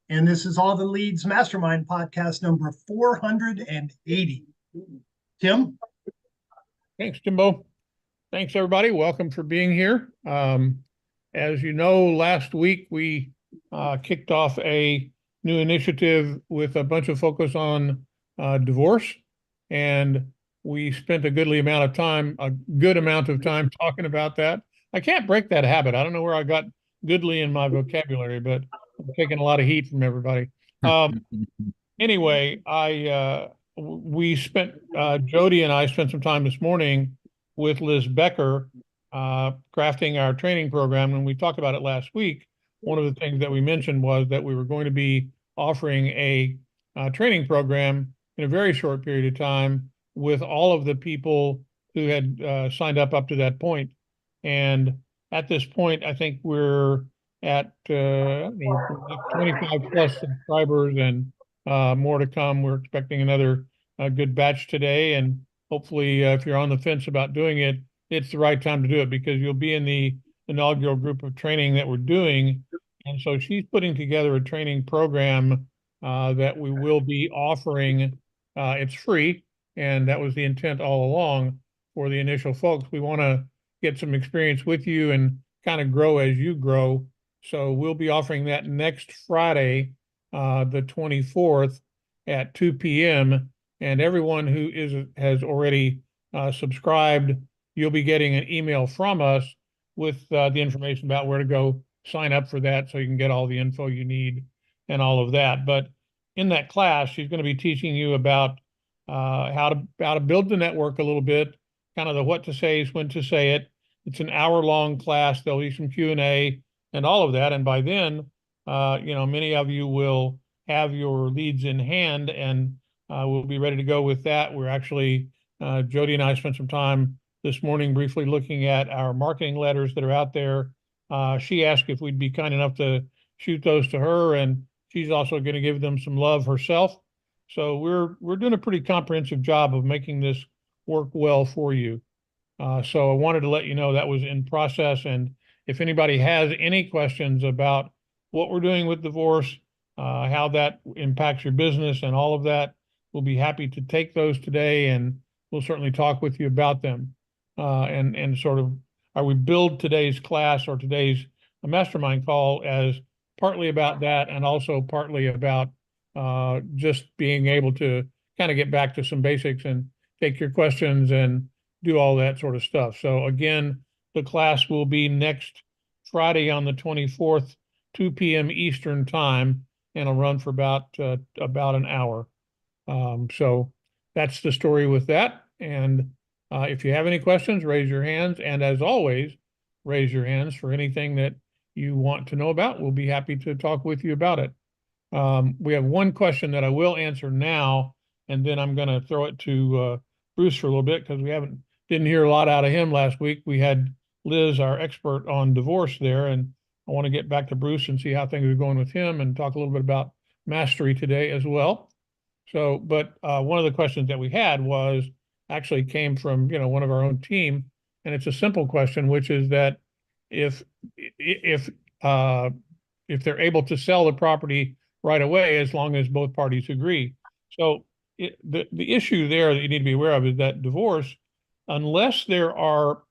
And this is All the Leads Mastermind podcast number 480. Tim? Thanks, Jimbo. Thanks, everybody. Welcome for being here. As you know, last week we kicked off a new initiative with a bunch of focus on divorce, and we spent a good amount of time talking about that. I can't break that habit. I don't know where I got goodly in my vocabulary, but I'm taking a lot of heat from everybody. Anyway, Jody and I spent some time this morning with Liz Becker, crafting our training program. And we talked about it last week. One of the things that we mentioned was that we were going to be offering a training program in a very short period of time with all of the people who had signed up to that point. And at this point, I think we're at 25 plus subscribers and more to come. We're expecting another good batch today, and hopefully, if you're on the fence about doing it, it's the right time to do it because you'll be in the inaugural group of training that we're doing. And so she's putting together a training program that we will be offering. It's free, and that was the intent all along for the initial folks. We want to get some experience with you and kind of grow as you grow. So we'll be offering that next Friday, the 24th at 2 p.m. And everyone who has already subscribed, you'll be getting an email from us with the information about where to go sign up for that so you can get all the info you need and all of that. But in that class, she's going to be teaching you about how to build the network a little bit, kind of the what to say is when to say it. It's an hour-long class. There'll be some Q&A and all of that. And by then, many of you will have your leads in hand and we'll be ready to go with that. We're actually, Jody and I spent some time this morning briefly looking at our marketing letters that are out there. She asked if we'd be kind enough to shoot those to her, and she's also going to give them some love herself. So we're doing a pretty comprehensive job of making this work well for you. So I wanted to let you know that was in process. And if anybody has any questions about what we're doing with divorce, how that impacts your business and all of that, we'll be happy to take those today, and we'll certainly talk with you about them. And sort of, we build today's class or today's mastermind call as partly about that and also partly about just being able to kind of get back to some basics and take your questions and do all that sort of stuff. So again, the class will be next Friday on the 24th, 2 p.m. Eastern time, and it'll run for about an hour. So that's the story with that. And if you have any questions, raise your hands. And as always, raise your hands for anything that you want to know about. We'll be happy to talk with you about it. We have one question that I will answer now, and then I'm going to throw it to Bruce for a little bit because didn't hear a lot out of him last week. We had Liz, our expert on divorce there, and I want to get back to Bruce and see how things are going with him and talk a little bit about mastery today as well. So, but one of the questions that we had actually came from, one of our own team, and it's a simple question, which is that if they're able to sell the property right away, as long as both parties agree. So the issue there that you need to be aware of is that divorce, unless there are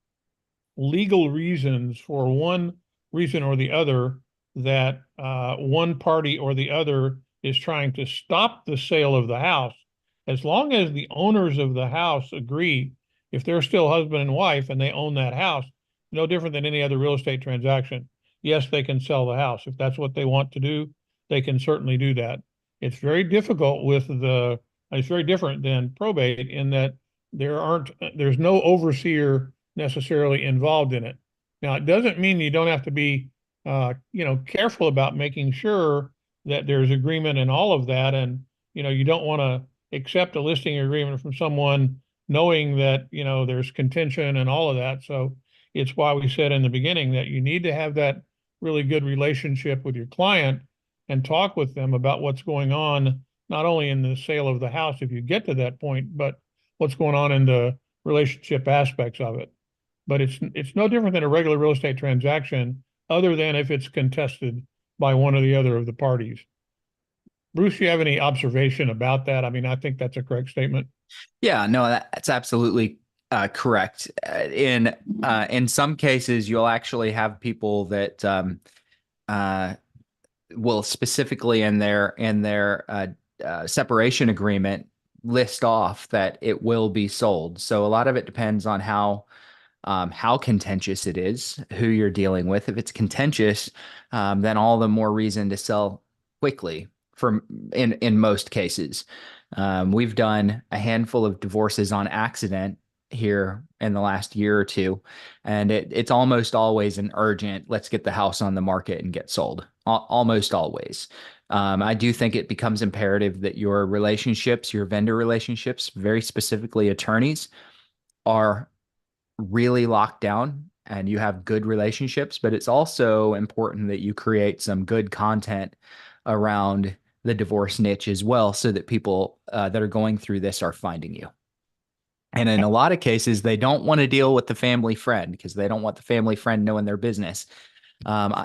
legal reasons for one reason or the other that one party or the other is trying to stop the sale of the house, as long as the owners of the house agree, if they're still husband and wife and they own that house, no different than any other real estate transaction, yes, they can sell the house. If that's what they want to do, they can certainly do that. It's very difficult it's very different than probate in that there's no overseer necessarily involved in it. Now, it doesn't mean you don't have to be, careful about making sure that there's agreement and all of that. And, you don't want to accept a listing agreement from someone knowing that, there's contention and all of that. So it's why we said in the beginning that you need to have that really good relationship with your client and talk with them about what's going on, not only in the sale of the house, if you get to that point, but what's going on in the relationship aspects of it. But it's no different than a regular real estate transaction, other than if it's contested by one or the other of the parties. Bruce, you have any observation about that? I mean, I think that's a correct statement. Yeah, no, that's absolutely correct. In some cases, you'll actually have people that uh, will specifically in their separation agreement list off that it will be sold. So a lot of it depends on how contentious it is, who you're dealing with. If it's contentious, then all the more reason to sell quickly. In most cases, we've done a handful of divorces on accident here in the last year or two, and it's almost always an urgent. Let's get the house on the market and get sold. Almost always. I do think it becomes imperative that your relationships, your vendor relationships, very specifically attorneys, are really locked down and you have good relationships, but it's also important that you create some good content around the divorce niche as well so that people that are going through this are finding you. And in a lot of cases, they don't want to deal with the family friend because they don't want the family friend knowing their business.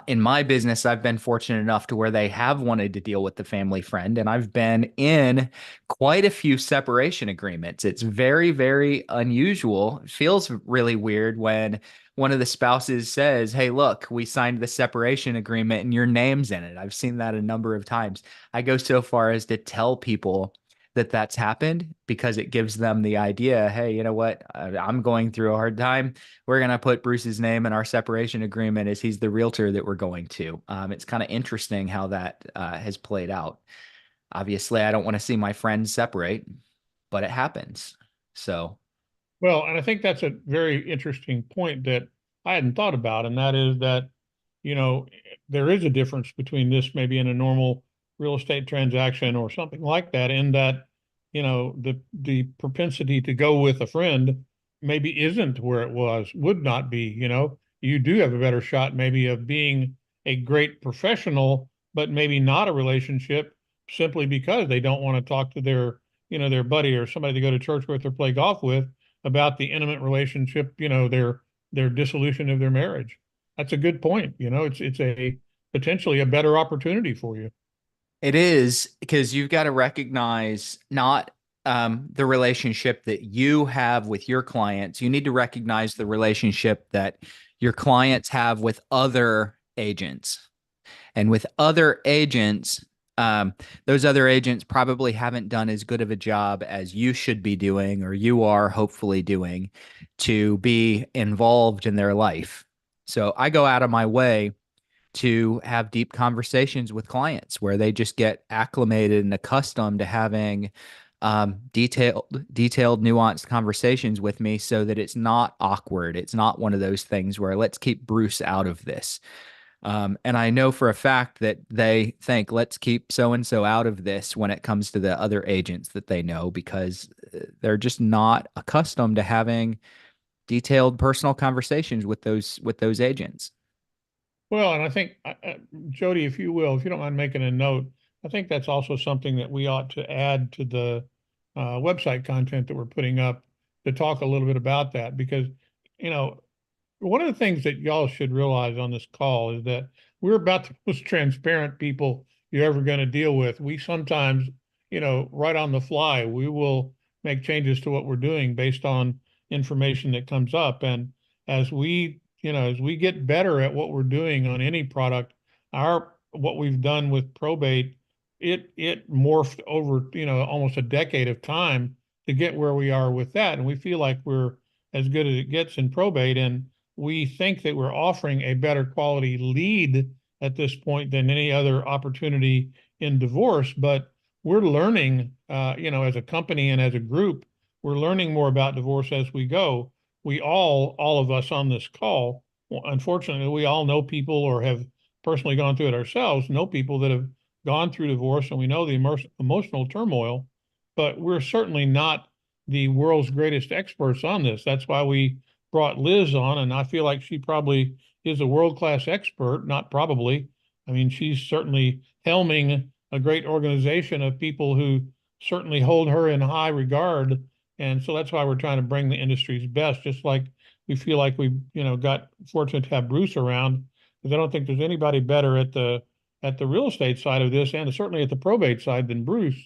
In my business, I've been fortunate enough to where they have wanted to deal with the family friend, and I've been in quite a few separation agreements. It's very, very unusual. It feels really weird when one of the spouses says, "Hey, look, we signed the separation agreement and your name's in it." I've seen that a number of times. I go so far as to tell people that that's happened because it gives them the idea, hey, you know what? I'm going through a hard time. We're going to put Bruce's name in our separation agreement as he's the realtor that we're going to. It's kind of interesting how that has played out. Obviously, I don't want to see my friends separate, but it happens. So, Well, and I think that's a very interesting point that I hadn't thought about, and that is that, you know, there is a difference between this maybe in a normal real estate transaction or something like that, in that, you know, the propensity to go with a friend maybe isn't where it was, would not be, you know. You do have a better shot maybe of being a great professional, but maybe not a relationship simply because they don't want to talk to their, you know, their buddy or somebody to go to church with or play golf with about the intimate relationship, you know, their dissolution of their marriage. That's a good point. You know, it's a potentially a better opportunity for you. it is because you've got to recognize not the relationship that you have with your clients. You need to recognize the relationship that your clients have with other agents. And with other agents, those other agents probably haven't done as good of a job as you should be doing, or you are hopefully doing, to be involved in their life. So I go out of my way to have deep conversations with clients where they just get acclimated and accustomed to having detailed, nuanced conversations with me so that it's not awkward. It's not one of those things where let's keep Bruce out of this. And I know for a fact that they think, let's keep so and so out of this when it comes to the other agents that they know, because they're just not accustomed to having detailed personal conversations with those agents. Well, and I think, Jody, if you will, if you don't mind making a note, I think that's also something that we ought to add to the website content that we're putting up to talk a little bit about that. Because, you know, one of the things that y'all should realize on this call is that we're about the most transparent people you're ever going to deal with. We sometimes, you know, right on the fly, we will make changes to what we're doing based on information that comes up. And as we, you know, as we get better at what we're doing on any product, what we've done with probate, it morphed over, you know, almost a decade of time to get where we are with that. And we feel like we're as good as it gets in probate. And we think that we're offering a better quality lead at this point than any other opportunity in divorce. But we're learning, you know, as a company and as a group, we're learning more about divorce as we go. All of us on this call, well, unfortunately, we all know people or have personally gone through it ourselves, know people that have gone through divorce, and we know the emotional turmoil, but we're certainly not the world's greatest experts on this. That's why we brought Liz on, and I feel like she probably is a world-class expert, not probably. I mean, she's certainly helming a great organization of people who certainly hold her in high regard. And so that's why we're trying to bring the industry's best, just like we feel like we, you know, got fortunate to have Bruce around, because I don't think there's anybody better at the at the real estate side of this and certainly at the probate side than Bruce.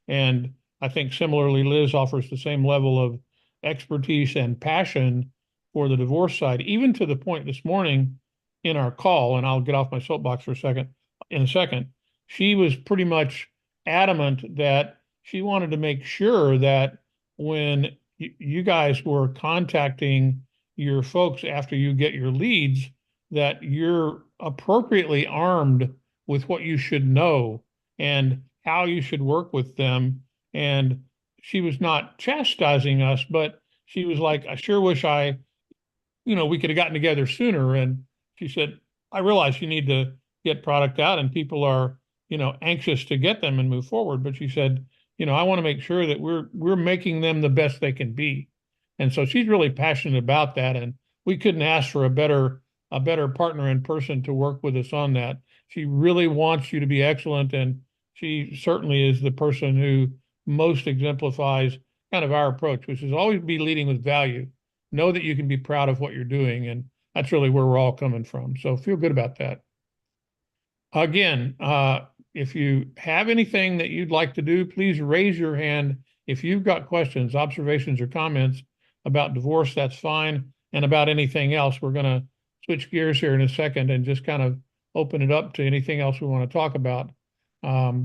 And I think similarly, Liz offers the same level of expertise and passion for the divorce side, even to the point this morning in our call, and I'll get off my soapbox for a second, she was pretty much adamant that she wanted to make sure that when you guys were contacting your folks after you get your leads, that you're appropriately armed with what you should know and how you should work with them. And she was not chastising us, but she was like, I sure wish we could have gotten together sooner. And she said, I realize you need to get product out and people are, anxious to get them and move forward. But she said, I want to make sure that we're making them the best they can be. And so she's really passionate about that. And we couldn't ask for a better partner in person to work with us on that. She really wants you to be excellent. And she certainly is the person who most exemplifies kind of our approach, which is always be leading with value. Know that you can be proud of what you're doing. And that's really where we're all coming from. So feel good about that. Again, if you have anything that you'd like to do, please raise your hand. If you've got questions, observations, or comments about divorce, that's fine. And about anything else, we're going to switch gears here in a second and just kind of open it up to anything else we want to talk about.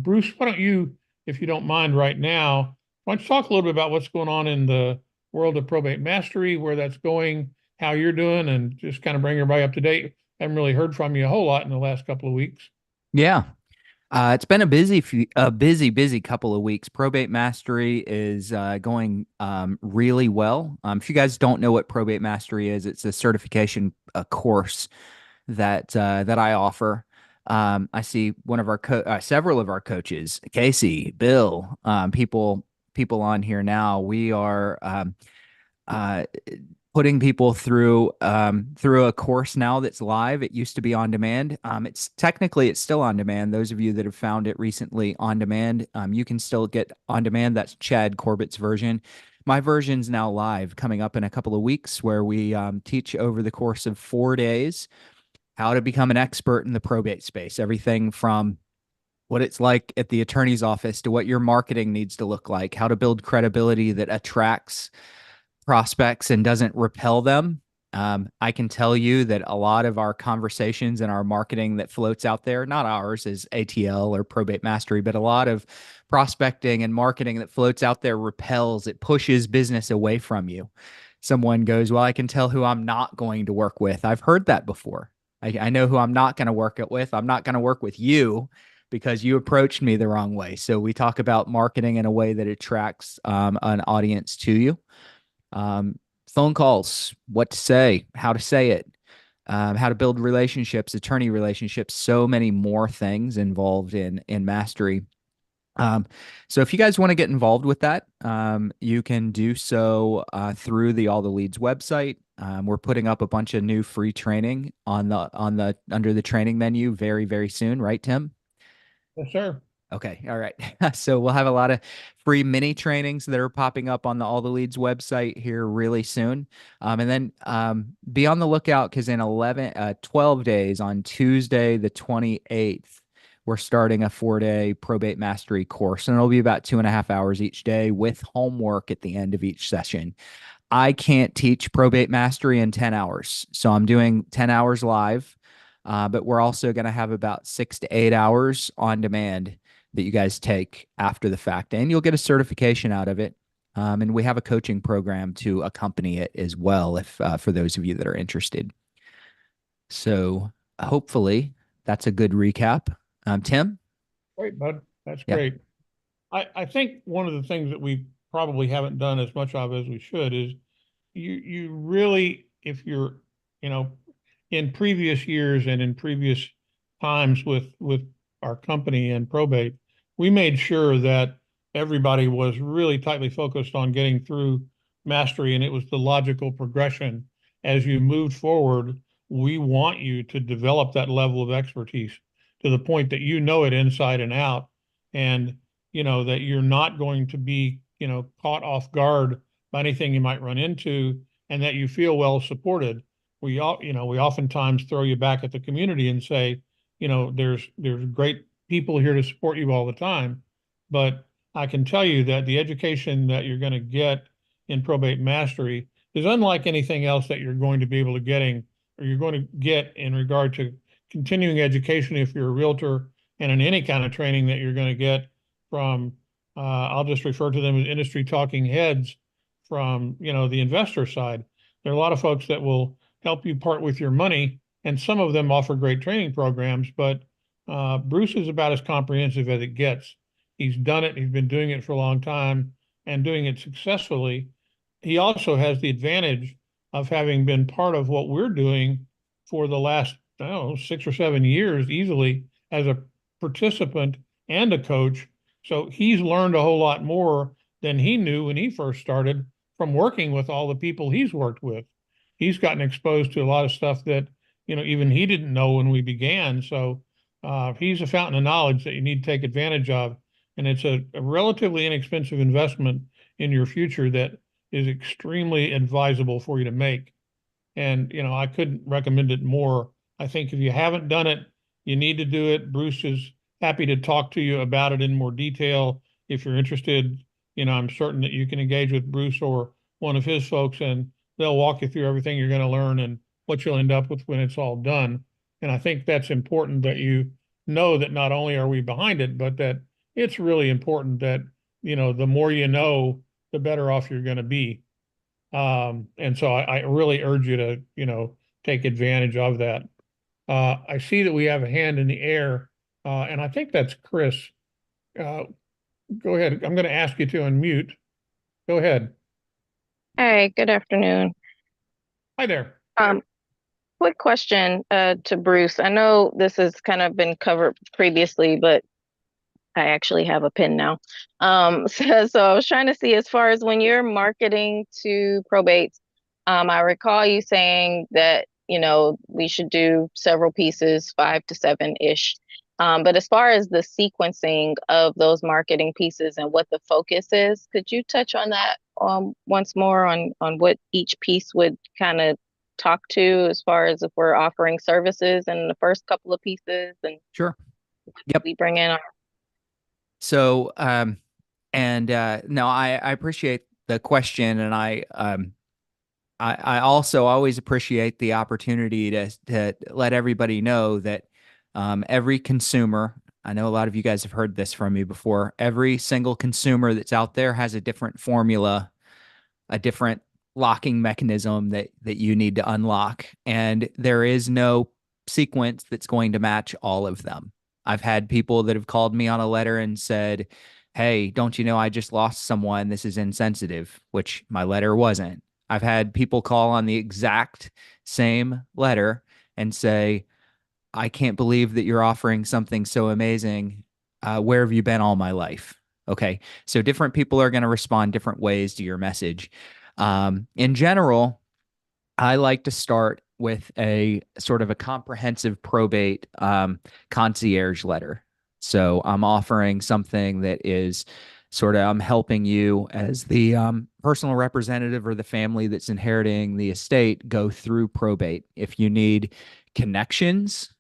Bruce, why don't you, if you don't mind right now, why don't you talk a little bit about what's going on in the world of probate mastery, where that's going, how you're doing, and just kind of bring everybody up to date. I haven't really heard from you a whole lot in the last couple of weeks. Yeah. It's been a busy couple of weeks. Probate Mastery is going really well. If you guys don't know what Probate Mastery is, it's a certification course that I offer. I see one of our several of our coaches, Casey, Bill, people on here now. We are putting people through a course now that's live. It used to be on demand. It's still on demand. Those of you that have found it recently on demand, you can still get on demand. That's Chad Corbett's version. My version's now live, coming up in a couple of weeks, where we teach over the course of 4 days how to become an expert in the probate space. Everything from what it's like at the attorney's office to what your marketing needs to look like, how to build credibility that attracts prospects and doesn't repel them. I can tell you that a lot of our conversations and our marketing that floats out there, not ours as ATL or Probate Mastery, but a lot of prospecting and marketing that floats out there repels, it pushes business away from you. Someone goes, well, I can tell who I'm not going to work with. I've heard that before. I know who I'm not going to work it with. I'm not going to work with you because you approached me the wrong way. So we talk about marketing in a way that attracts an audience to you. Phone calls, what to say, how to say it, how to build relationships, attorney relationships, so many more things involved in mastery. So if you guys want to get involved with that, you can do so through the All the Leads website. We're putting up a bunch of new free training under the training menu very, very soon, right, Tim? Yes, sir. Okay. All right. So we'll have a lot of free mini trainings that are popping up on the All the Leads website here really soon. And then be on the lookout, because in 12 days, on Tuesday, the 28th, we're starting a 4-day probate mastery course, and it'll be about 2.5 hours each day with homework at the end of each session. I can't teach probate mastery in 10 hours. So I'm doing 10 hours live, but we're also going to have about 6 to 8 hours on demand that you guys take after the fact, and you'll get a certification out of it. And we have a coaching program to accompany it as well, if for those of you that are interested. So hopefully that's a good recap. Tim? Great, bud. That's Yeah. great. I think one of the things that we probably haven't done as much of as we should is you really, if you're, in previous years and in previous times with our company and probate, we made sure that everybody was really tightly focused on getting through mastery, and it was the logical progression. As you moved forward, we want you to develop that level of expertise to the point that you know it inside and out, and that you're not going to be caught off guard by anything you might run into, and that you feel well supported. We oftentimes throw you back at the community and say, there's great people here to support you all the time. But I can tell you that the education that you're going to get in probate mastery is unlike anything else that you're going to be able to you're going to get in regard to continuing education if you're a realtor, and in any kind of training that you're going to get from, I'll just refer to them as industry talking heads from, the investor side. There are a lot of folks that will help you part with your money, and some of them offer great training programs, but Bruce is about as comprehensive as it gets. He's done it. He's been doing it for a long time and doing it successfully. He also has the advantage of having been part of what we're doing for the last, I don't know, 6 or 7 years easily as a participant and a coach. So he's learned a whole lot more than he knew when he first started from working with all the people he's worked with. He's gotten exposed to a lot of stuff that, even he didn't know when we began. So he's a fountain of knowledge that you need to take advantage of. And it's a relatively inexpensive investment in your future that is extremely advisable for you to make. And, I couldn't recommend it more. I think if you haven't done it, you need to do it. Bruce is happy to talk to you about it in more detail. If you're interested, I'm certain that you can engage with Bruce or one of his folks, and they'll walk you through everything you're going to learn and what you'll end up with when it's all done. And I think that's important, that you know that not only are we behind it, but that it's really important that, the more you know, the better off you're going to be. And so I really urge you to, take advantage of that. I see that we have a hand in the air, and I think that's Chris. Go ahead. I'm going to ask you to unmute. Go ahead. Hey, good afternoon. Hi there. Quick question to Bruce. I know this has kind of been covered previously, but I actually have a pen now. So I was trying to see, as far as when you're marketing to probates, I recall you saying that, we should do several pieces, 5 to 7-ish. But as far as the sequencing of those marketing pieces and what the focus is, could you touch on that once more on what each piece would kind of talk to, as far as if we're offering services in the first couple of pieces, and Sure. Yep. we bring in our... So, no, I appreciate the question, and I also always appreciate the opportunity to let everybody know that every consumer, I know a lot of you guys have heard this from me before, every single consumer that's out there has a different formula, a different locking mechanism that you need to unlock. And there is no sequence that's going to match all of them. I've had people that have called me on a letter and said, hey, don't you know I just lost someone? This is insensitive, which my letter wasn't. I've had people call on the exact same letter and say, I can't believe that you're offering something so amazing. Where have you been all my life? Okay. So different people are going to respond different ways to your message. In general, I like to start with a sort of a comprehensive probate concierge letter. So I'm offering something that is I'm helping you as the personal representative or the family that's inheriting the estate go through probate. If you need connections,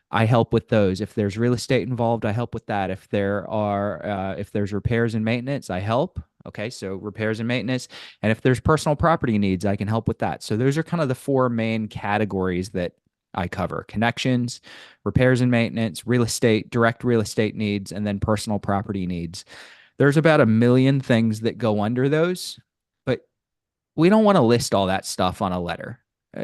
I help with those. If there's real estate involved, I help with that. If there's repairs and maintenance, I help. Okay, so repairs and maintenance. And if there's personal property needs, I can help with that. So those are kind of the 4 main categories that I cover: connections, repairs and maintenance, real estate, direct real estate needs, and then personal property needs. There's about 1 million things that go under those, but we don't want to list all that stuff on a letter.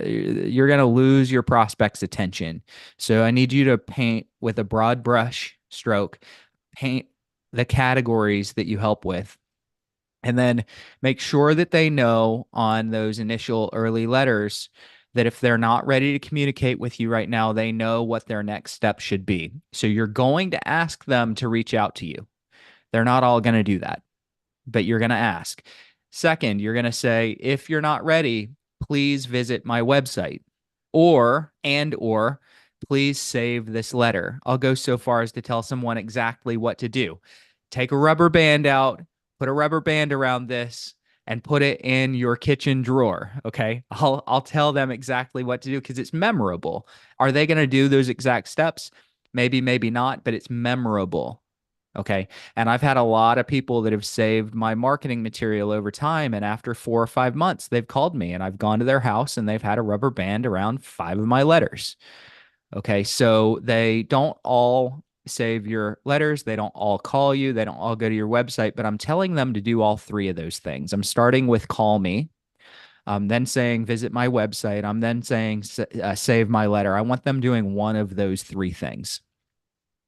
You're going to lose your prospect's attention. So I need you to paint with a broad brush stroke, paint the categories that you help with, and then make sure that they know on those initial early letters that if they're not ready to communicate with you right now, they know what their next step should be. So you're going to ask them to reach out to you. They're not all going to do that, but you're going to ask. Second, you're going to say, if you're not ready, please visit my website, or please save this letter. I'll go so far as to tell someone exactly what to do. Take a rubber band out, put a rubber band around this, and put it in your kitchen drawer. Okay. I'll tell them exactly what to do because it's memorable. Are they going to do those exact steps? maybe not, but it's memorable. Okay. And I've had a lot of people that have saved my marketing material over time. And after 4 or 5 months, they've called me and I've gone to their house and they've had a rubber band around 5 of my letters. Okay. So they don't all save your letters. They don't all call you. They don't all go to your website, but I'm telling them to do all three of those things. I'm starting with call me. I'm then saying visit my website. I'm then saying save my letter. I want them doing one of those three things.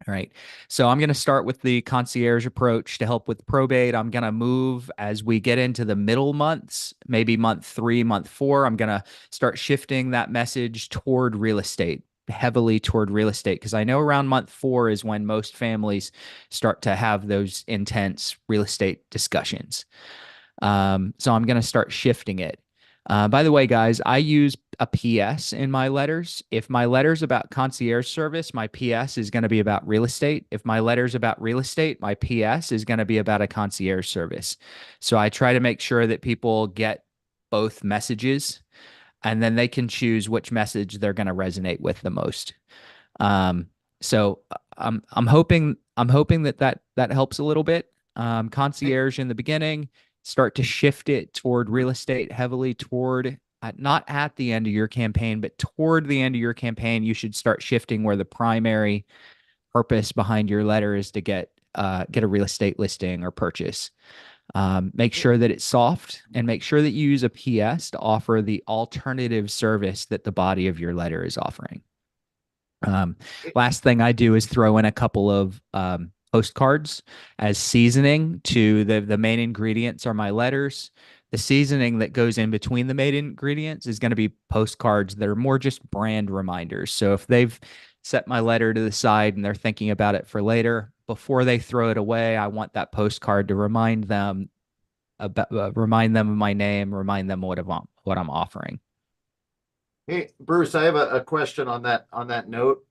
All right. So I'm going to start with the concierge approach to help with probate. I'm going to move as we get into the middle months, maybe month 3, month 4. I'm going to start shifting that message toward real estate, heavily toward real estate, because I know around month 4 is when most families start to have those intense real estate discussions. So I'm going to start shifting it. By the way, guys, I use a PS in my letters. If my letter's about concierge service, my PS is going to be about real estate. If my letter's about real estate, my PS is going to be about a concierge service. So I try to make sure that people get both messages and then they can choose which message they're going to resonate with the most. So I'm hoping that helps a little bit. Concierge in the beginning, start to shift it toward real estate heavily toward not at the end of your campaign, but toward the end of your campaign, you should start shifting where the primary purpose behind your letter is to get a real estate listing or purchase. Make sure that it's soft and make sure that you use a PS to offer the alternative service that the body of your letter is offering. Last thing I do is throw in a couple of postcards as seasoning to the main ingredients are my letters. The seasoning that goes in between the main ingredients is going to be postcards that are more just brand reminders. So if they've set my letter to the side and they're thinking about it for later, before they throw it away, I want that postcard to remind them of my name, remind them what I'm offering. Hey, Bruce, I have a question on that note.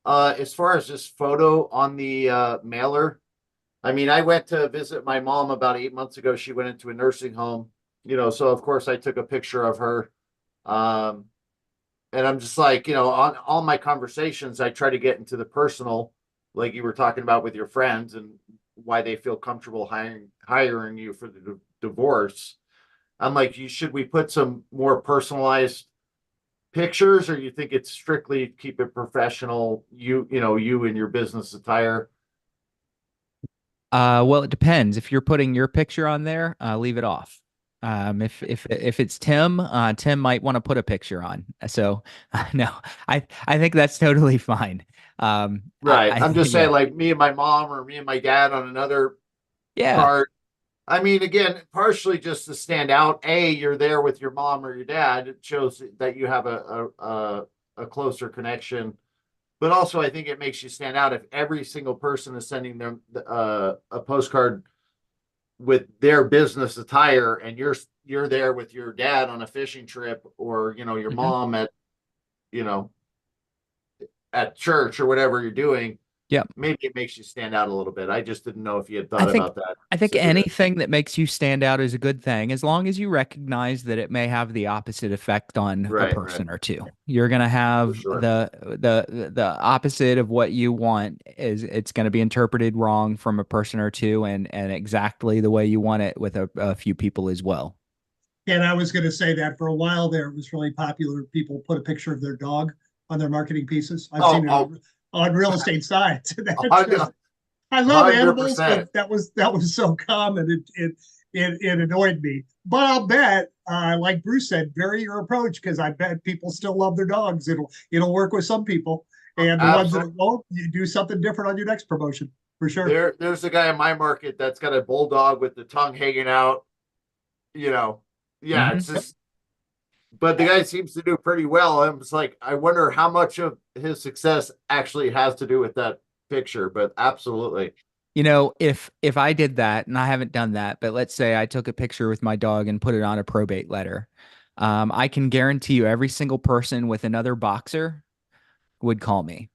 As far as this photo on the mailer, I mean, I went to visit my mom about 8 months ago. She went into a nursing home, so of course I took a picture of her. And I'm just like, on all my conversations, I try to get into the personal, like you were talking about with your friends and why they feel comfortable hiring you for the divorce. I'm like, should we put some more personalized pictures, or you think it's strictly keep it professional, you in your business attire? Well, it depends. If you're putting your picture on there, leave it off. If it's Tim, Tim might want to put a picture on. So no, I think that's totally fine. Right. I'm just saying, like me and my mom or me and my dad on another card. I mean, again, partially just to stand out. You're there with your mom or your dad. It shows that you have a closer connection. But also, I think it makes you stand out if every single person is sending them a postcard with their business attire, and you're there with your dad on a fishing trip, or your mom at church or whatever you're doing. Yeah. Maybe it makes you stand out a little bit. I just didn't know if you had thought about that. I think anything that makes you stand out is a good thing, as long as you recognize that it may have the opposite effect on a person or two. You're going to have the opposite of what you want. It's going to be interpreted wrong from a person or two, and exactly the way you want it with a few people as well. And I was going to say that for a while there, it was really popular. People put a picture of their dog on their marketing pieces. I've seen it on real estate sites. I love 100%. Animals, but that was so common. It annoyed me. But I'll bet, like Bruce said, vary your approach, because I bet people still love their dogs. It'll work with some people, and the ones that won't, you do something different on your next promotion for sure. There's a guy in my market that's got a bulldog with the tongue hanging out. It's just. But the guy seems to do pretty well. I'm just like, I wonder how much of his success actually has to do with that picture. But absolutely. If I did that, and I haven't done that, but let's say I took a picture with my dog and put it on a probate letter, I can guarantee you every single person with another boxer would call me.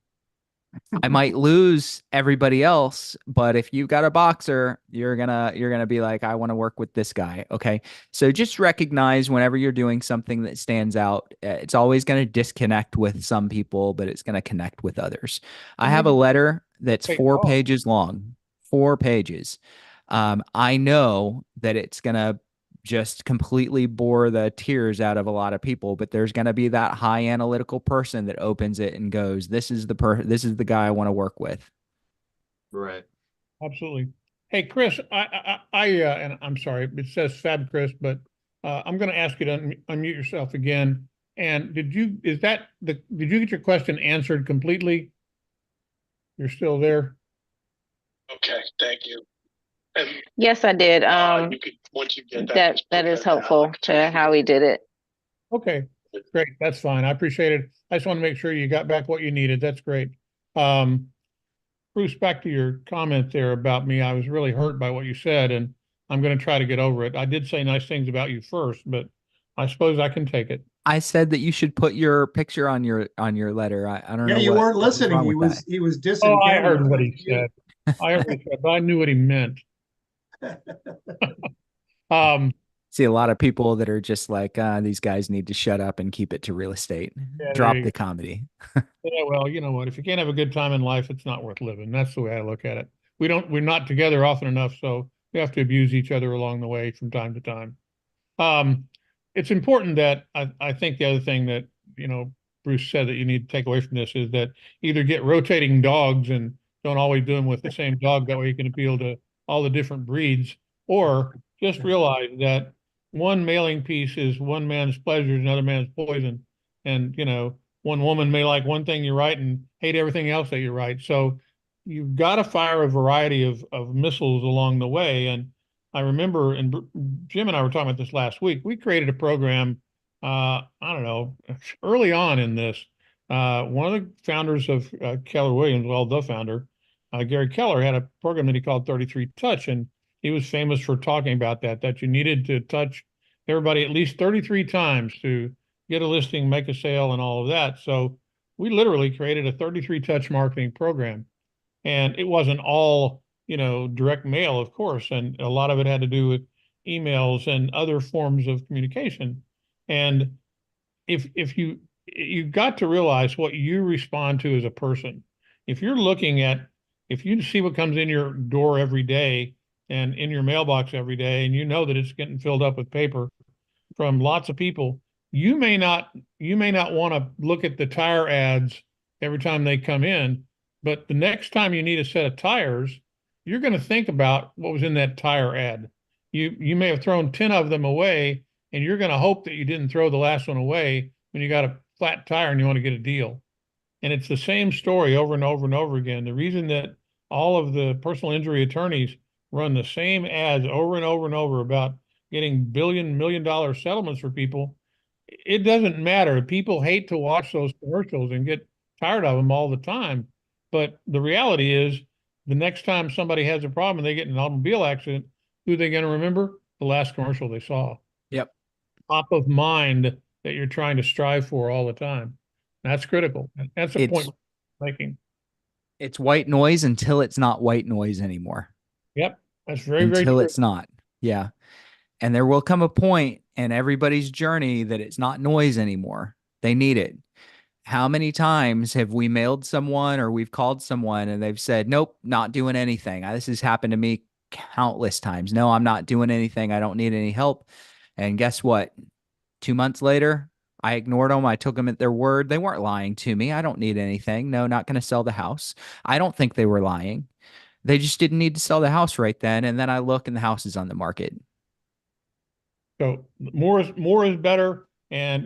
I might lose everybody else, but if you've got a boxer, you're gonna be like, I want to work with this guy. Okay. So just recognize whenever you're doing something that stands out, it's always going to disconnect with some people, but it's going to connect with others. I have a letter that's 4 pages long, 4 pages. I know that it's gonna just completely bore the tears out of a lot of people, but there's going to be that high analytical person that opens it and goes, this is the guy I want to work with. Right. Absolutely. Hey, Chris, and I'm sorry, it says Fab Chris, but I'm going to ask you to unmute yourself again. And did you get your question answered completely? You're still there? Okay, thank you. And Yes, I did. you could, once you get that. That is helpful to how he did it. Okay, great. That's fine. I appreciate it. I just want to make sure you got back what you needed. That's great. Bruce, back to your comment there about me. I was really hurt by what you said, and I'm going to try to get over it. I did say nice things about you first, but I suppose I can take it. I said that you should put your picture on your letter. I don't know. Yeah, you weren't listening. He was dissing. I heard what he said. I heard what he said, but I knew what he meant. See a lot of people that are just like, these guys need to shut up and keep it to real estate. Yeah, Drop the comedy. Yeah, well, you know what? If you can't have a good time in life, it's not worth living. That's the way I look at it. We're not together often enough, so we have to abuse each other along the way from time to time. It's important that I think the other thing that, Bruce said that you need to take away from this is that either get rotating dogs and don't always do them with the same dog. That way you can appeal to all the different breeds, or just realize that one mailing piece is one man's pleasure, another man's poison. And, one woman may like one thing you write and hate everything else that you write. So you've got to fire a variety of missiles along the way. And I remember, and Jim and I were talking about this last week, we created a program, I don't know, early on in this. One of the founders of Keller Williams, well, the founder, Gary Keller, had a program that he called 33 Touch. And he was famous for talking about that you needed to touch everybody at least 33 times to get a listing, make a sale, and all of that. So we literally created a 33 touch marketing program. And it wasn't all, direct mail, of course. And a lot of it had to do with emails and other forms of communication. And if you've got to realize what you respond to as a person. If you see what comes in your door every day and in your mailbox every day, and you know that it's getting filled up with paper from lots of people, you may not want to look at the tire ads every time they come in, but the next time you need a set of tires, you're going to think about what was in that tire ad. You may have thrown 10 of them away, and you're going to hope that you didn't throw the last one away when you got a flat tire and you want to get a deal. And it's the same story over and over and over again. The reason that all of the personal injury attorneys run the same ads over and over and over about getting million-dollar settlements for people, it doesn't matter. People hate to watch those commercials and get tired of them all the time. But the reality is, the next time somebody has a problem and they get in an automobile accident, who are they going to remember? The last commercial they saw. Yep. Top of mind that you're trying to strive for all the time. That's critical. That's a point we're making. It's white noise until it's not white noise anymore. Yep. That's very true. Until it's not. Yeah. And there will come a point in everybody's journey that it's not noise anymore. They need it. How many times have we mailed someone or we've called someone and they've said, nope, not doing anything. This has happened to me countless times. No, I'm not doing anything. I don't need any help. And guess what? 2 months later, I ignored them. I took them at their word. They weren't lying to me. I don't need anything. No, not going to sell the house. I don't think they were lying. They just didn't need to sell the house right then. And then I look and the house is on the market. So more is better. And,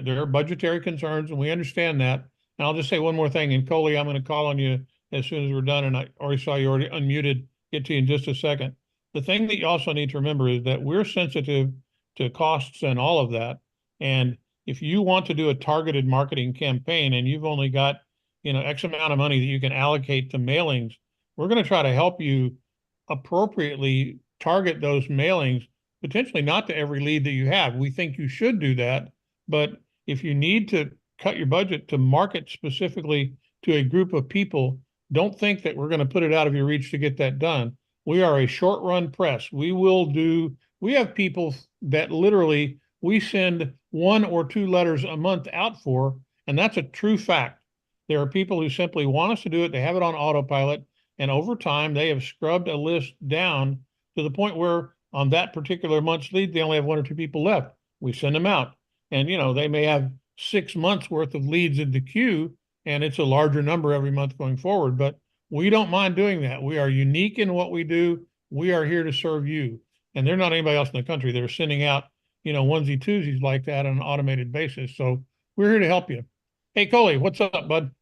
there are budgetary concerns, and we understand that. And I'll just say one more thing. And Coley, I'm going to call on you as soon as we're done. And I already saw you already unmuted. Get to you in just a second. The thing that you also need to remember is that we're sensitive to costs and all of that. And if you want to do a targeted marketing campaign and you've only got, X amount of money that you can allocate to mailings, we're going to try to help you appropriately target those mailings, potentially not to every lead that you have. We think you should do that. But if you need to cut your budget to market specifically to a group of people, don't think that we're going to put it out of your reach to get that done. We are a short run press. We have people that literally we send 1 or 2 letters a month out for, and that's a true fact. There are people who simply want us to do it. They have it on autopilot. And over time, they have scrubbed a list down to the point where on that particular month's lead, they only have 1 or 2 people left. We send them out. And, they may have 6 months worth of leads in the queue, and it's a larger number every month going forward. But we don't mind doing that. We are unique in what we do. We are here to serve you. And they're not anybody else in the country. They're sending out, onesie twosies like that on an automated basis. So we're here to help you. Hey, Coley, what's up, bud?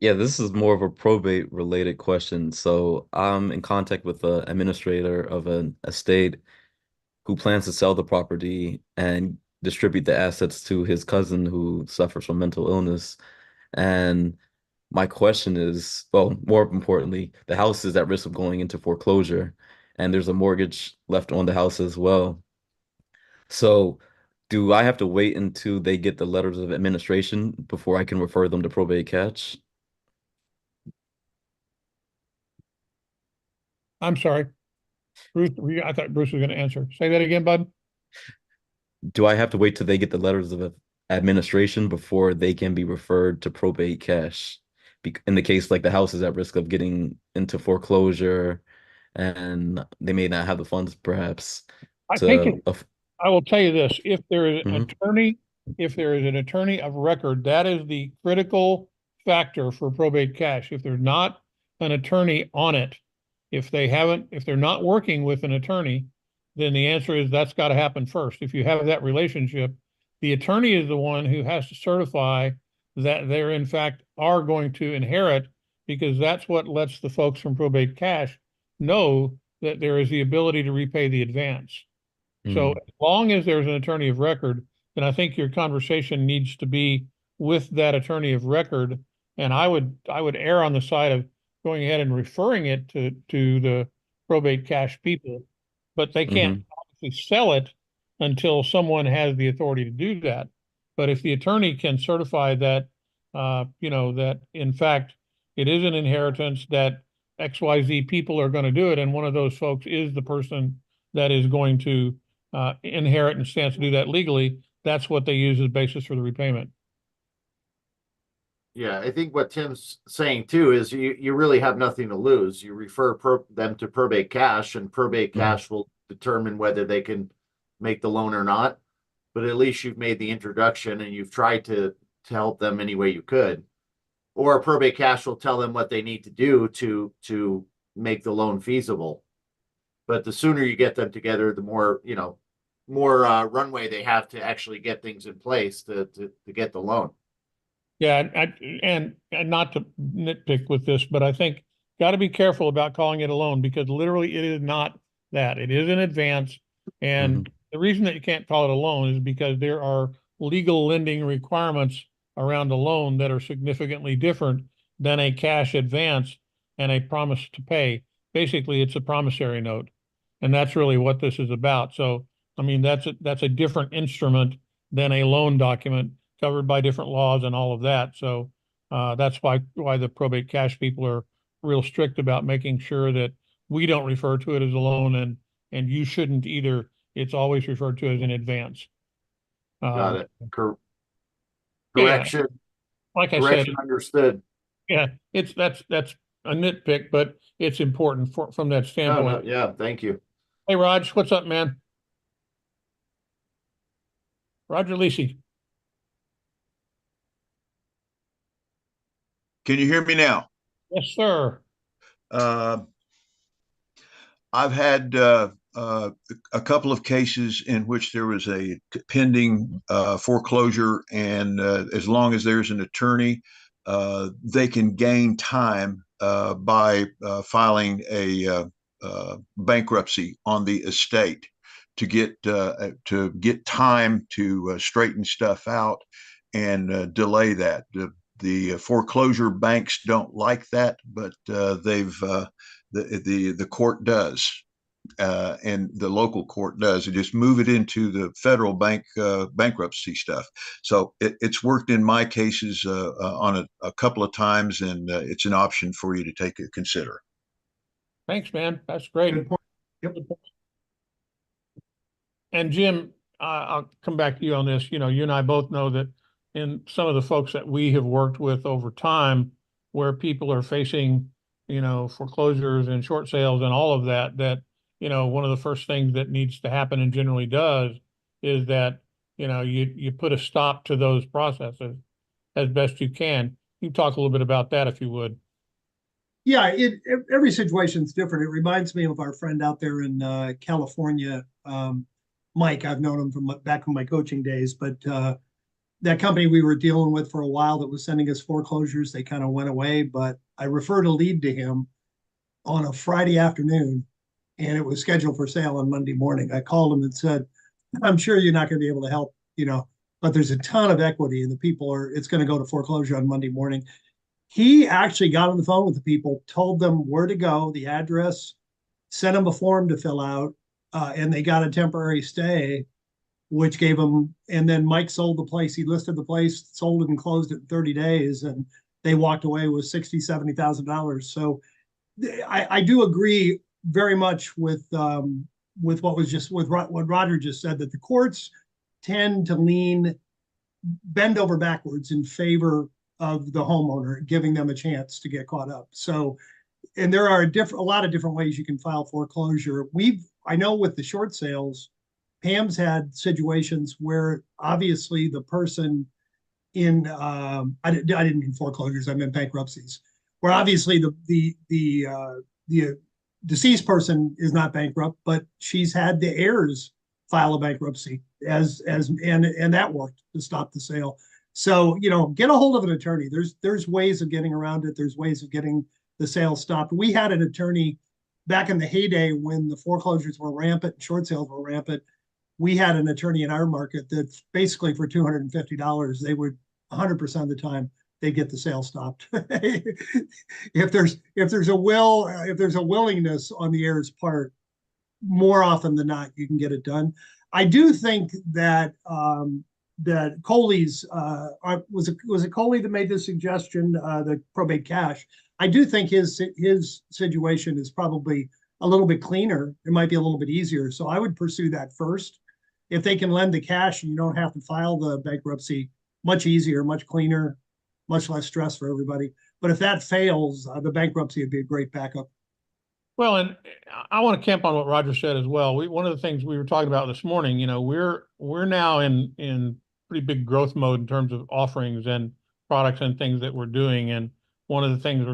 Yeah, this is more of a probate related question. So I'm in contact with the administrator of an estate who plans to sell the property and distribute the assets to his cousin who suffers from mental illness. And my question is, well, more importantly, the house is at risk of going into foreclosure, and there's a mortgage left on the house as well. So do I have to wait until they get the letters of administration before I can refer them to probate cash? I'm sorry. Bruce, I thought Bruce was going to answer. Say that again, bud. Do I have to wait till they get the letters of administration before they can be referred to probate cash? In the case like the house is at risk of getting into foreclosure and they may not have the funds perhaps I to will tell you this, if there is an Mhm. attorney of record, that is the critical factor for probate cash. If there's not an attorney on it, if they're not working with an attorney, then the answer is that's got to happen first. If you have that relationship, the attorney is the one who has to certify that they're in fact are going to inherit, because that's what lets the folks from probate cash know that there is the ability to repay the advance. So as long as there's an attorney of record, then I think your conversation needs to be with that attorney of record. And I would err on the side of going ahead and referring it to the probate cash people, but they can't obviously sell it until someone has the authority to do that. But if the attorney can certify that, that in fact it is an inheritance, that XYZ people are going to do it, and one of those folks is the person that is going to inherit and stands to do that legally, that's what they use as basis for the repayment. Yeah, I think what Tim's saying too is you really have nothing to lose. You refer them to probate cash, and probate cash will determine whether they can make the loan or not. But at least you've made the introduction and you've tried to help them any way you could. Or probate cash will tell them what they need to do to make the loan feasible. But the sooner you get them together, the more runway they have to actually get things in place to get the loan. Yeah, and not to nitpick with this, but I think got to be careful about calling it a loan, because literally it is not that. It is an advance. And the reason that you can't call it a loan is because there are legal lending requirements around a loan that are significantly different than a cash advance and a promise to pay. Basically, it's a promissory note. And that's really what this is about. So, I mean, that's a different instrument than a loan document, covered by different laws and all of that. So that's why the probate cash people are real strict about making sure that we don't refer to it as a loan, and you shouldn't either. It's always referred to as an advance. Got it. Correction. Yeah. Like I Correction said, understood. Yeah, that's a nitpick, but it's important from that standpoint. No, yeah, thank you. Hey, Raj, what's up, man? Roger Lisi. Can you hear me now? Yes, sir. I've had a couple of cases in which there was a pending foreclosure, and as long as there's an attorney, they can gain time by filing a bankruptcy on the estate to get time to straighten stuff out and delay that. The foreclosure banks don't like that, but the court does. and the local court does. And just move it into the federal bankruptcy stuff. So it's worked in my cases on a couple of times, and it's an option for you to consider. Thanks, man. That's great. Good point. Yep. And Jim, I'll come back to you on this. You know, you and I both know that in some of the folks that we have worked with over time, where people are facing, you know, foreclosures and short sales and all of that, that, you know, one of the first things that needs to happen and generally does is that, you know, you put a stop to those processes as best you can. You can talk a little bit about that if you would. Yeah, every situation is different. It reminds me of our friend out there in California, Mike. I've known him from back in my coaching days, but that company we were dealing with for a while that was sending us foreclosures, they kind of went away. But I referred a lead to him on a Friday afternoon, and it was scheduled for sale on Monday morning. I called him and said, "I'm sure you're not going to be able to help, you know, but there's a ton of equity, and it's going to go to foreclosure on Monday morning." He actually got on the phone with the people, told them where to go, the address, sent them a form to fill out, and they got a temporary stay, which gave them. And then Mike sold the place. He listed the place, sold it, and closed it in 30 days, and they walked away with $60,000-$70,000. So I do agree very much with what Roger just said, that the courts tend to bend over backwards in favor of the homeowner, giving them a chance to get caught up. So, and there are a lot of different ways you can file foreclosure. I know with the short sales, Pam's had situations where obviously the person I didn't mean foreclosures, I meant bankruptcies, where obviously the deceased person is not bankrupt, but she's had the heirs file a bankruptcy and that worked to stop the sale. So, you know, get a hold of an attorney. There's ways of getting around it. There's ways of getting the sale stopped. We had an attorney back in the heyday when the foreclosures were rampant and short sales were rampant. We had an attorney in our market that basically for $250, they would 100% of the time they get the sale stopped. If there's a willingness on the heir's part, more often than not, you can get it done. I do think that that Coley's was it Coley that made the suggestion, the probate cash. I do think his situation is probably a little bit cleaner. It might be a little bit easier. So I would pursue that first. If they can lend the cash and you don't have to file the bankruptcy, much easier, much cleaner, much less stress for everybody. But if that fails, the bankruptcy would be a great backup. Well, and I want to camp on what Roger said as well. One of the things we were talking about this morning, you know, we're now in pretty big growth mode in terms of offerings and products and things that we're doing. And one of the things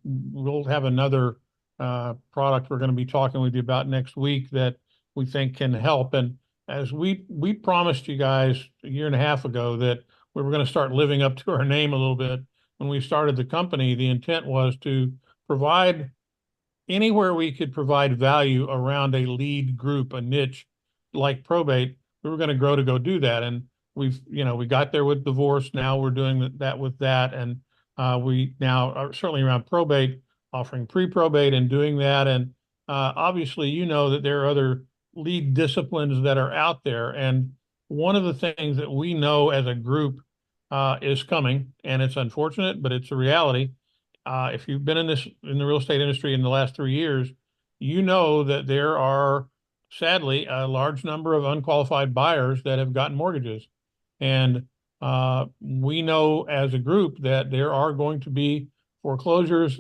we'll have another product we're going to be talking with you about next week that we think can help. And as we promised you guys a year and a half ago that we were going to start living up to our name a little bit when we started the company, the intent was to provide anywhere we could provide value around a lead group, a niche like probate. We were going to grow to go do that. And we got there with divorce. Now we're doing that with that. And we now are certainly around probate, offering pre-probate and doing that. And obviously, you know that there are other lead disciplines that are out there. And one of the things that we know as a group is coming, and it's unfortunate, but it's a reality. If you've been in the real estate industry in the last 3 years, you know that there are sadly a large number of unqualified buyers that have gotten mortgages. And we know as a group that there are going to be foreclosures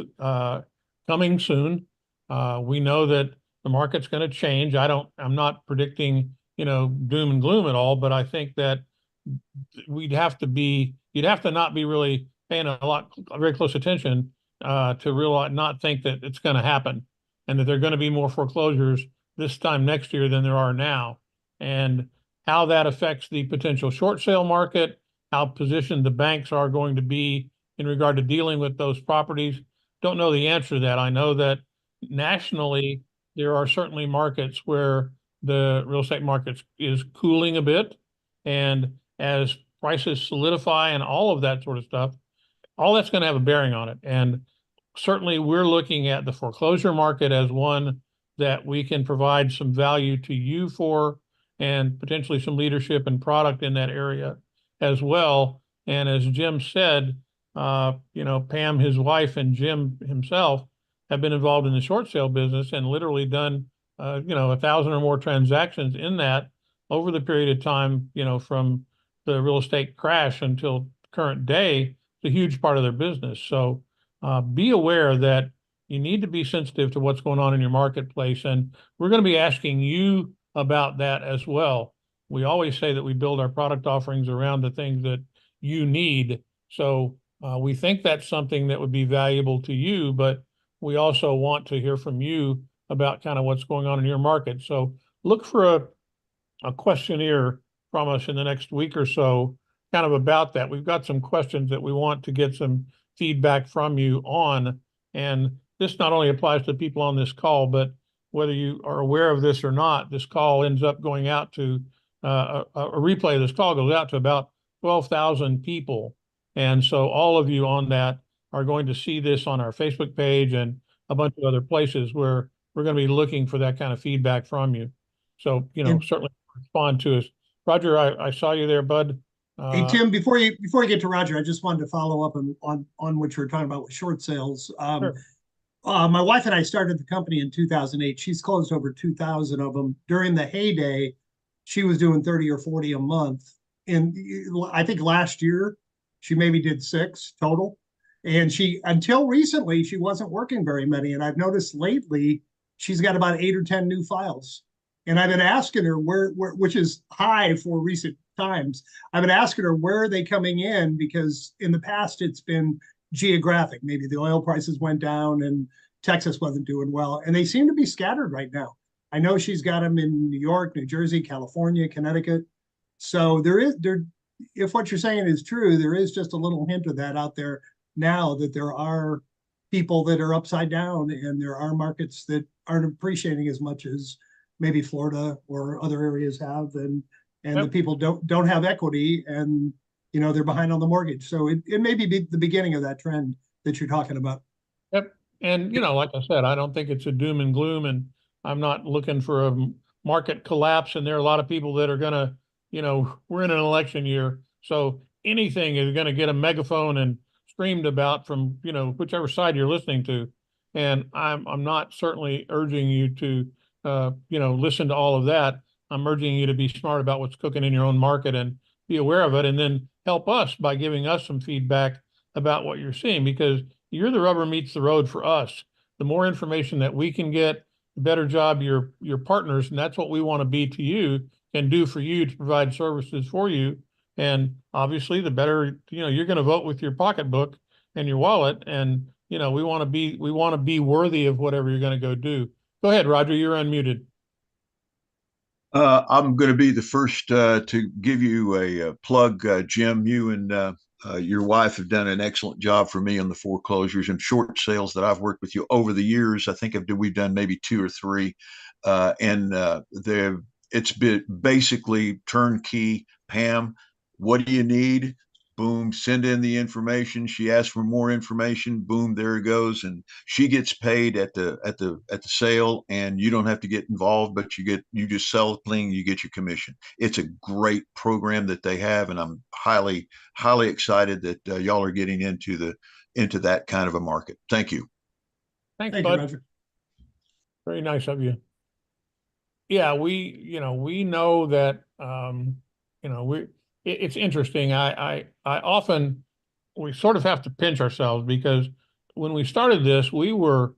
coming soon. We know that the market's going to change. I'm not predicting, doom and gloom at all, but I think that you'd have to not be really paying very close attention to realize, not think that it's going to happen and that there are going to be more foreclosures this time next year than there are now. And how that affects the potential short sale market, how positioned the banks are going to be in regard to dealing with those properties. Don't know the answer to that. I know that nationally, there are certainly markets where the real estate market is cooling a bit. And as prices solidify and all of that sort of stuff, all that's going to have a bearing on it. And certainly we're looking at the foreclosure market as one that we can provide some value to you for, and potentially some leadership and product in that area as well. And as Jim said, Pam, his wife, and Jim himself have been involved in the short sale business and literally done, 1,000 or more transactions in that over the period of time, from the real estate crash until current day. It's a huge part of their business. So be aware that you need to be sensitive to what's going on in your marketplace. And we're going to be asking you about that as well. We always say that we build our product offerings around the things that you need. So we think that's something that would be valuable to you, but we also want to hear from you about kind of what's going on in your market. So look for a questionnaire from us in the next week or so, kind of about that. We've got some questions that we want to get some feedback from you on. And this not only applies to people on this call, but whether you are aware of this or not, this call ends up going out to, a replay of this call goes out to about 12,000 people. And so all of you on that are going to see this on our Facebook page and a bunch of other places where we're going to be looking for that kind of feedback from you. So, certainly respond to us. Roger, I saw you there, bud. Hey, Tim, before you get to Roger, I just wanted to follow up on what you were talking about with short sales. Sure. My wife and I started the company in 2008. She's closed over 2,000 of them. During the heyday, she was doing 30 or 40 a month. And I think last year, she maybe did 6 total. And until recently, she wasn't working very many. And I've noticed lately, she's got about 8 or 10 new files. And I've been asking her where, which is high for recent times. I've been asking her, where are they coming in? Because in the past, it's been geographic. Maybe the oil prices went down and Texas wasn't doing well. And they seem to be scattered right now. I know she's got them in New York, New Jersey, California, Connecticut. So if what you're saying is true, there is just a little hint of that out there now, that there are people that are upside down and there are markets that aren't appreciating as much as maybe Florida or other areas have, and Yep. the people don't have equity, and they're behind on the mortgage. So it may be the beginning of that trend that you're talking about. Yep. And, like I said, I don't think it's a doom and gloom, and I'm not looking for a market collapse. And there are a lot of people that are going to, we're in an election year, so anything is going to get a megaphone and screamed about from, whichever side you're listening to. And I'm not certainly urging you to, listen to all of that. I'm urging you to be smart about what's cooking in your own market and be aware of it, and then help us by giving us some feedback about what you're seeing, because you're the rubber meets the road for us. The more information that we can get, the better job your partners, and that's what we want to be to you, can do for you to provide services for you. And obviously the better, you're going to vote with your pocketbook and your wallet. And, we want to be worthy of whatever you're going to go do. Go ahead, Roger, you're unmuted. I'm going to be the first to give you a plug, Jim. You and your wife have done an excellent job for me on the foreclosures and short sales that I've worked with you over the years. I think we've done maybe 2 or 3, and it's been basically turnkey. Pam, what do you need? Boom, send in the information. She asks for more information. Boom, there it goes, and she gets paid at the sale, and you don't have to get involved, but you just sell the thing, you get your commission. It's a great program that they have, and I'm highly excited that y'all are getting into that kind of a market. Thank you. Thanks, bud. Roger. Very nice of you. Yeah, we know that it's interesting. I often, we sort of have to pinch ourselves, because when we started this, we were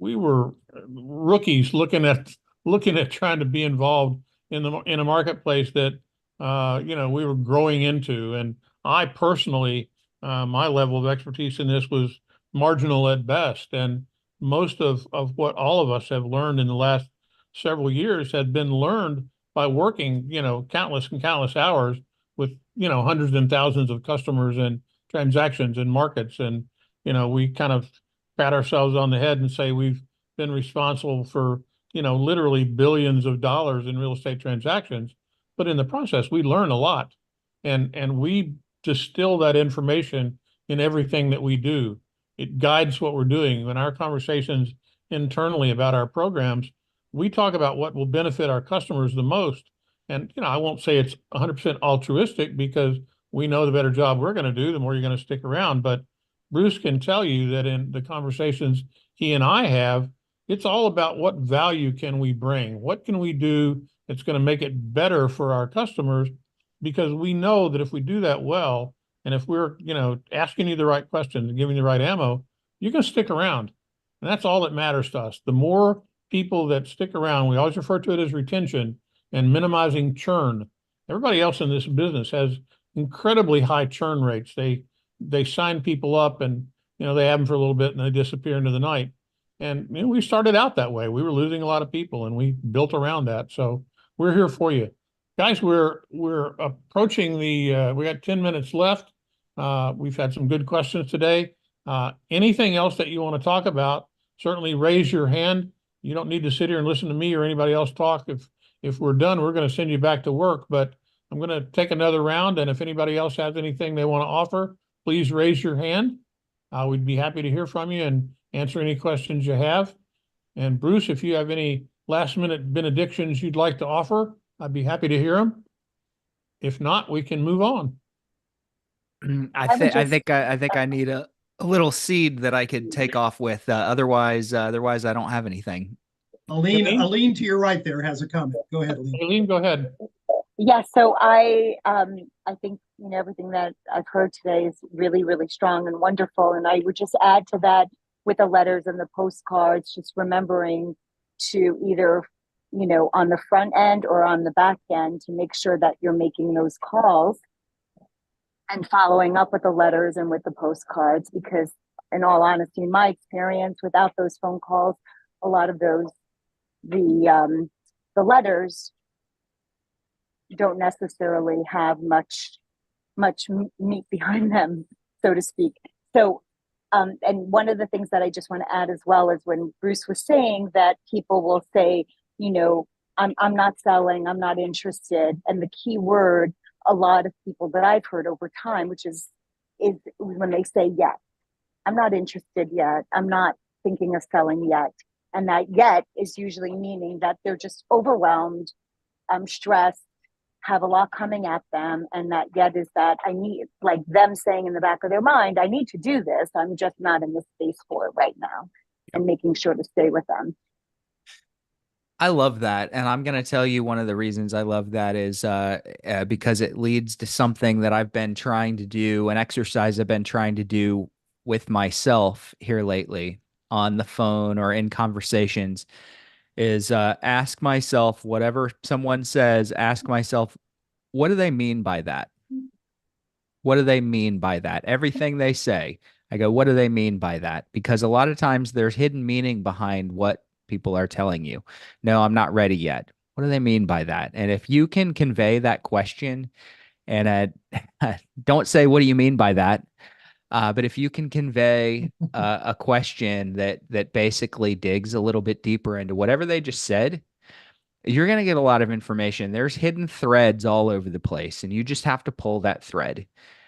rookies looking at trying to be involved in a marketplace that we were growing into. And I personally, my level of expertise in this was marginal at best. And most of what all of us have learned in the last several years had been learned by working, countless and countless hours with, hundreds and thousands of customers and transactions and markets. And, we kind of pat ourselves on the head and say we've been responsible for, literally billions of dollars in real estate transactions. But in the process, we learn a lot, and we distill that information in everything that we do. It guides what we're doing. In our conversations internally about our programs, we talk about what will benefit our customers the most. And, I won't say it's 100% altruistic, because we know the better job we're going to do, the more you're going to stick around. But Bruce can tell you that in the conversations he and I have, it's all about what value can we bring? What can we do that's going to make it better for our customers? Because we know that if we do that well, and if we're, asking you the right questions and giving you the right ammo, you're going to stick around. And that's all that matters to us. The more people that stick around, we always refer to it as retention and minimizing churn. Everybody else in this business has incredibly high churn rates. They sign people up, and they have them for a little bit and they disappear into the night. And we started out that way. We were losing a lot of people, and we built around that. So we're here for you, guys. We're approaching we got 10 minutes left. We've had some good questions today. Anything else that you want to talk about, certainly raise your hand. You don't need to sit here and listen to me or anybody else talk. If we're done, we're going to send you back to work, but I'm going to take another round. And if anybody else has anything they want to offer, please raise your hand. We'd be happy to hear from you and answer any questions you have. And Bruce, if you have any last minute benedictions you'd like to offer, I'd be happy to hear them. If not, we can move on. I think I need a little seed that I could take off with. Otherwise I don't have anything. Aline to your right there has a comment. Go ahead, Aline. Aline, go ahead. Yeah, so I think everything that I've heard today is really, really strong and wonderful. And I would just add to that with the letters and the postcards, just remembering to either, on the front end or on the back end, to make sure that you're making those calls and following up with the letters and with the postcards, because in all honesty, in my experience, without those phone calls, a lot of those, the letters don't necessarily have much meat behind them, so to speak. So, and one of the things that I just want to add as well is when Bruce was saying that people will say, I'm not selling, I'm not interested. And the key word, a lot of people that I've heard over time, which is when they say yes, I'm not interested yet, I'm not thinking of selling yet. And that yet is usually meaning that they're just overwhelmed, stressed, have a lot coming at them. And that yet is that I need, like them saying in the back of their mind, I need to do this, I'm just not in the space for it right now, and making sure to stay with them. I love that. And I'm going to tell you one of the reasons I love that is because it leads to something that I've been trying to do, an exercise I've been trying to do with myself here lately on the phone or in conversations, is ask myself, whatever someone says, ask myself, what do they mean by that? What do they mean by that? Everything they say, I go, what do they mean by that? Because a lot of times there's hidden meaning behind what people are telling you. No, I'm not ready yet. What do they mean by that? And if you can convey that question, and don't say, what do you mean by that? But if you can convey a question that basically digs a little bit deeper into whatever they just said, you're going to get a lot of information. There's hidden threads all over the place, and you just have to pull that thread.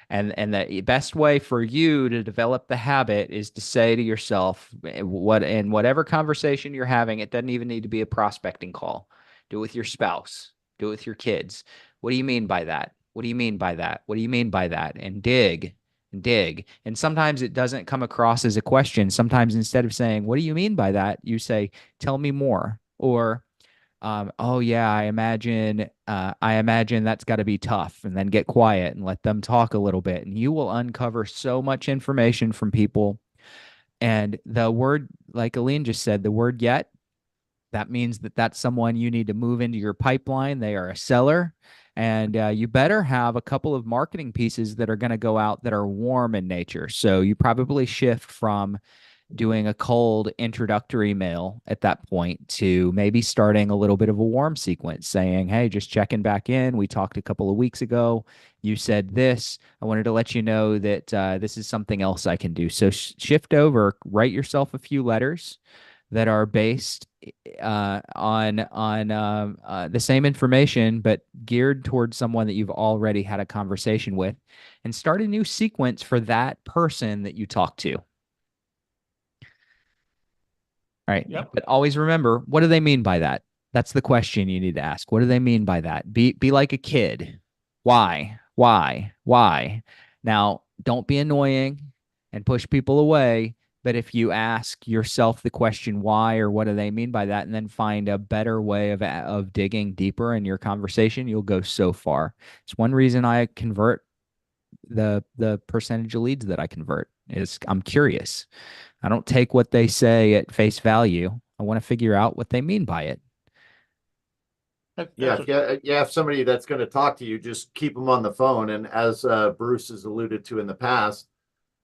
And the best way for you to develop the habit is to say to yourself, in whatever conversation you're having, it doesn't even need to be a prospecting call. Do it with your spouse. Do it with your kids. What do you mean by that? What do you mean by that? What do you mean by that? And dig. And sometimes it doesn't come across as a question. Sometimes instead of saying, what do you mean by that? You say, tell me more. Or, oh yeah, I imagine that's got to be tough. And then get quiet and let them talk a little bit. And you will uncover so much information from people. And the word, like Aline just said, the word yet, that means that that's someone you need to move into your pipeline. They are a seller. And you better have a couple of marketing pieces that are going to go out that are warm in nature. So you probably shift from doing a cold introductory mail at that point to maybe starting a little bit of a warm sequence saying, hey, just checking back in. We talked a couple of weeks ago. You said this. I wanted to let you know that this is something else I can do. So shift over, write yourself a few letters that are based on the same information, but geared towards someone that you've already had a conversation with, and start a new sequence for that person that you talk to. right? Yep. But always remember, what do they mean by that? That's the question you need to ask. What do they mean by that? Be like a kid. Why? Why? Now, don't be annoying and push people away. But if you ask yourself the question why or what do they mean by that, and then find a better way of digging deeper in your conversation, you'll go so far. It's one reason I convert the percentage of leads that I convert is I'm curious. I don't take what they say at face value. I want to figure out what they mean by it. Yeah, if you have somebody that's going to talk to you, just keep them on the phone. And as Bruce has alluded to in the past,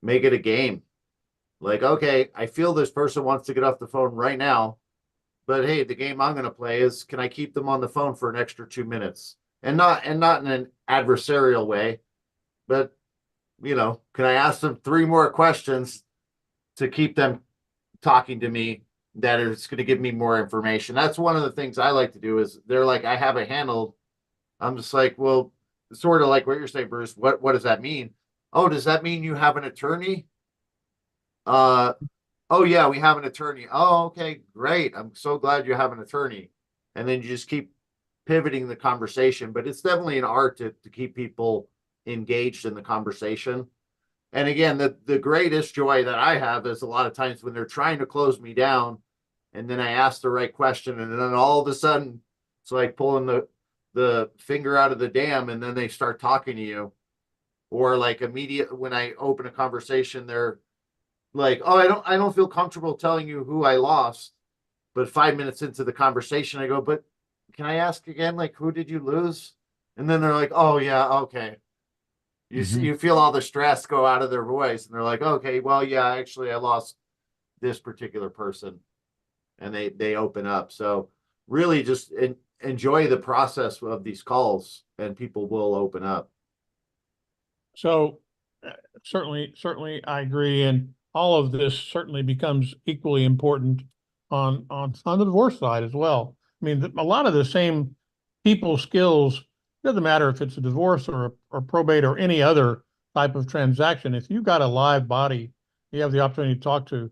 make it a game. Like, okay, I feel this person wants to get off the phone right now, but hey, the game I'm going to play is, can I keep them on the phone for an extra 2 minutes? And not in an adversarial way, but can I ask them 3 more questions to keep them talking to me that is going to give me more information? That's one of the things I like to do. Is they're like, I have it handled. I'm just like, well, sort of like what you're saying, Bruce. What does that mean? Oh, does that mean you have an attorney? Oh yeah, we have an attorney. Oh, okay, great. I'm so glad you have an attorney. And then you just keep pivoting the conversation. But it's definitely an art to keep people engaged in the conversation. And again, the greatest joy that I have is a lot of times when they're trying to close me down, and then I ask the right question, and then all of a sudden it's like pulling the finger out of the dam, and then they start talking to you. Or like immediate when I open a conversation, they're like, oh, I don't feel comfortable telling you who I lost. But 5 minutes into the conversation, I go, but can I ask again, like, who did you lose? And then they're like, oh yeah, okay. You feel all the stress go out of their voice, and they're like, okay, well, yeah, actually I lost this particular person, and they open up. So really just enjoy the process of these calls, and people will open up. So certainly I agree. And all of this certainly becomes equally important on the divorce side as well. I mean, a lot of the same people skills, doesn't matter if it's a divorce or probate or any other type of transaction. If you've got a live body you have the opportunity to talk to,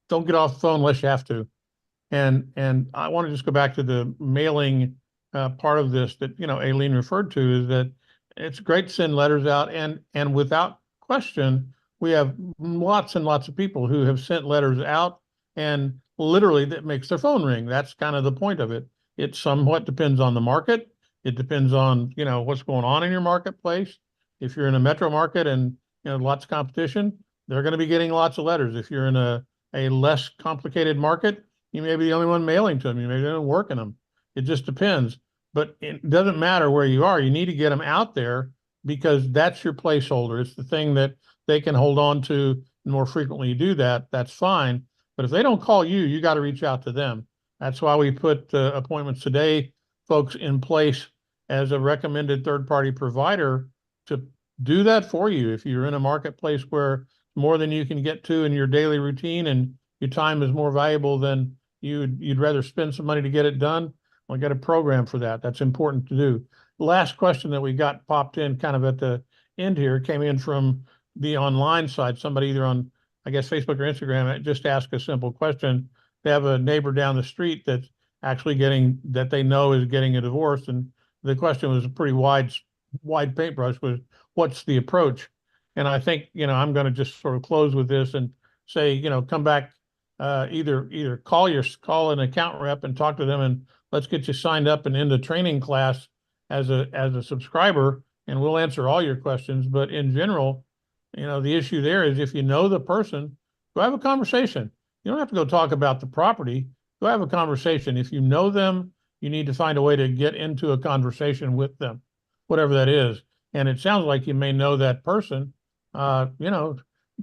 don't get off the phone unless you have to. And I want to just go back to the mailing part of this that, Aileen referred to, is that it's great to send letters out, and without question, we have lots and lots of people who have sent letters out, and literally that makes their phone ring. That's kind of the point of it. It somewhat depends on the market. It depends on, what's going on in your marketplace. If you're in a metro market and, lots of competition, they're going to be getting lots of letters. If you're in a less complicated market, you may be the only one mailing to them. You may be the only one working them. It just depends. But it doesn't matter where you are. You need to get them out there, because that's your placeholder. It's the thing that they can hold on to. The more frequently you do that, that's fine. But if they don't call you, you got to reach out to them. That's why we put Appointments Today folks in place as a recommended third-party provider to do that for you. If you're in a marketplace where more than you can get to in your daily routine, and your time is more valuable than you'd rather spend some money to get it done, well, got a program for that. That's important to do. The last question that we got popped in kind of at the end here came in from the online side. Somebody either on, I guess, Facebook or Instagram just asked a simple question. They have a neighbor down the street that's actually that they know is getting a divorce. And the question was a pretty wide paintbrush, was what's the approach? And I think, I'm going to just sort of close with this and say, come back, either call an account rep and talk to them, and let's get you signed up and in the training class as a subscriber, and we'll answer all your questions. But in general, the issue there is, if you know the person, go have a conversation. You don't have to go talk about the property. Go have a conversation. If you know them, you need to find a way to get into a conversation with them, whatever that is. And it sounds like you may know that person.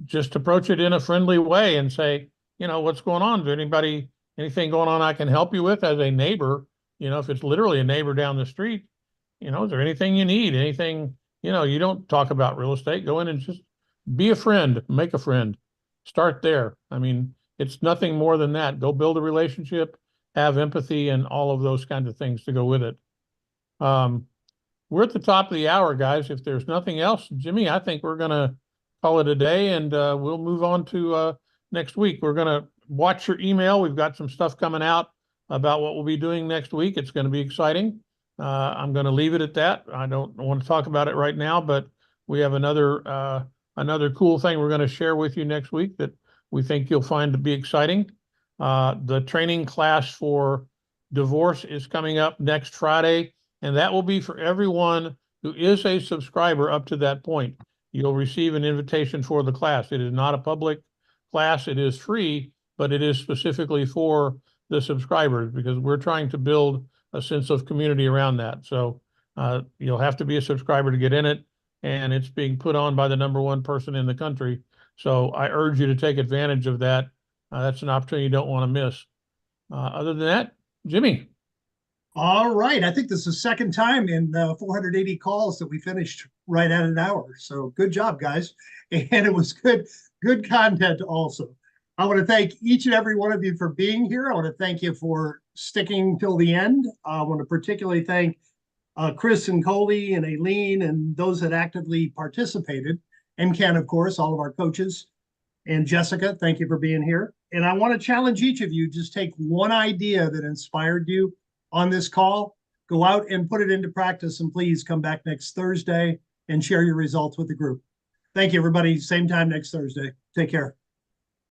Just approach it in a friendly way and say, what's going on? Is there anything going on I can help you with as a neighbor? If it's literally a neighbor down the street, is there anything you need? Anything, you don't talk about real estate. Go in and just be a friend, make a friend. Start there. I mean, it's nothing more than that. Go build a relationship, have empathy, and all of those kinds of things to go with it. We're at the top of the hour, guys. If there's nothing else, Jimmy, I think we're going to call it a day, and we'll move on to next week. We're going to watch your email. We've got some stuff coming out about what we'll be doing next week. It's going to be exciting. I'm going to leave it at that. I don't want to talk about it right now, but we have another cool thing we're going to share with you next week that we think you'll find to be exciting. The training class for divorce is coming up next Friday, and that will be for everyone who is a subscriber up to that point. You'll receive an invitation for the class. It is not a public class. It is free, but it is specifically for the subscribers because we're trying to build a sense of community around that. So you'll have to be a subscriber to get in it, and it's being put on by the #1 person in the country. So I urge you to take advantage of that. That's an opportunity you don't want to miss. Other than that, Jimmy. All right. I think this is the second time in 480 calls that we finished right at an hour. So good job, guys. And it was good content also. I want to thank each and every one of you for being here. I want to thank you for sticking till the end. I want to particularly thank Chris and Coley and Aileen and those that actively participated. And Ken, of course, all of our coaches. And Jessica, thank you for being here. And I want to challenge each of you, just take one idea that inspired you on this call, go out and put it into practice, and please come back next Thursday and share your results with the group. Thank you, everybody. Same time next Thursday. Take care.